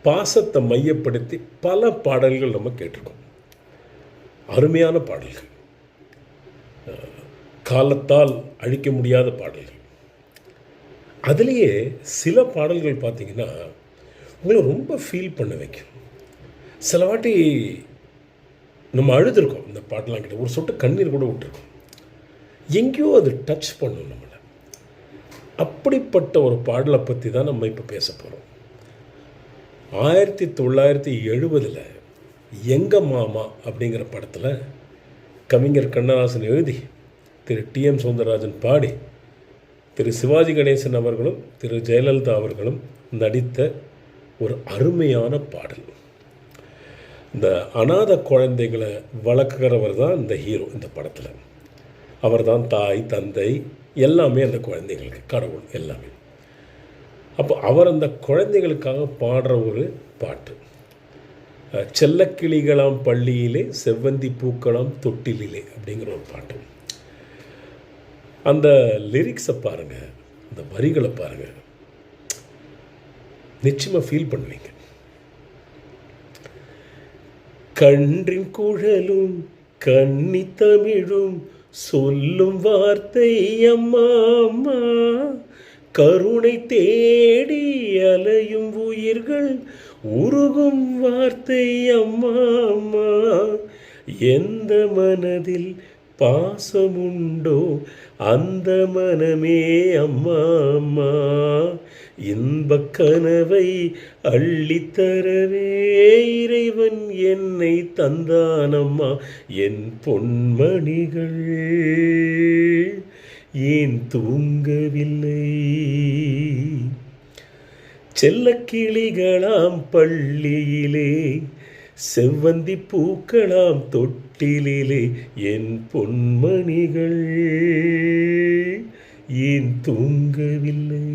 பாசத்தை மையப்படுத்தி பல பாடல்கள் நம்ம கேட்டிருக்கோம். அருமையான பாடல்கள், காலத்தால் அழிக்க முடியாத பாடல்கள். அதுலேயே சில பாடல்கள் பார்த்திங்கன்னா உங்களை ரொம்ப ஃபீல் பண்ண வைக்கும். சில வாட்டி நம்ம அழுதுருக்கோம் இந்த பாட்டெலாம் கிட்ட, ஒரு சொட்டு கண்ணீர் கூட விட்டுருக்கோம். எங்கேயோ அது டச் பண்ணும் நம்மளை. அப்படிப்பட்ட ஒரு பாடலை பற்றி தான் நம்ம இப்போ பேச போகிறோம். 1970 எங்க மாமா அப்படிங்கிற படத்தில் கவிஞர் கண்ணதாசன் எழுதி திரு டிஎம் சௌந்தரராஜன் பாடி திரு சிவாஜி கணேசன் அவர்களும் திரு ஜெயலலிதா அவர்களும் நடித்த ஒரு அருமையான பாடல். இந்த அநாத குழந்தைகளை வளர்க்குறவர் தான் இந்த ஹீரோ. இந்த படத்தில் அவர் தான் தாய் தந்தை எல்லாமே அந்த குழந்தைகளுக்கு, கடவுள் எல்லாமே. அப்போ அவர் அந்த குழந்தைகளுக்காக பாடுற ஒரு பாட்டு, செல்லக்கிளிகளாம் பள்ளியிலே செவ்வந்தி பூக்களாம் தொட்டிலே அப்படிங்கிற ஒரு பாட்டு. அந்த லிரிக்ஸை பாருங்கள், அந்த வரிகளை பாருங்கள், நிச்சயமாக ஃபீல் பண்ணுவீங்க. கன்றின் குழலும் கன்னி தமிழும் சொல்லும் வார்த்தை அம்மா அம்மா, கருணை தேடி அலையும் உயிர்கள் உருகும் வார்த்தை அம்மா அம்மா, எந்த மனதில் பாசமுண்டோ அந்த மனமே அம்மா அம்மா, இன்பக் கனவை அள்ளித்தரவே இறைவன் என்னை தந்தானம்மா, என் பொன்மணிகள் ஏன் தூங்கவில்லை, செல்லக்கிளிகளாம் பள்ளியிலே செவ்வந்தி பூக்களாம் தொட்டிலே, என் பொன்மணிகள் ஏன் தூங்கவில்லை.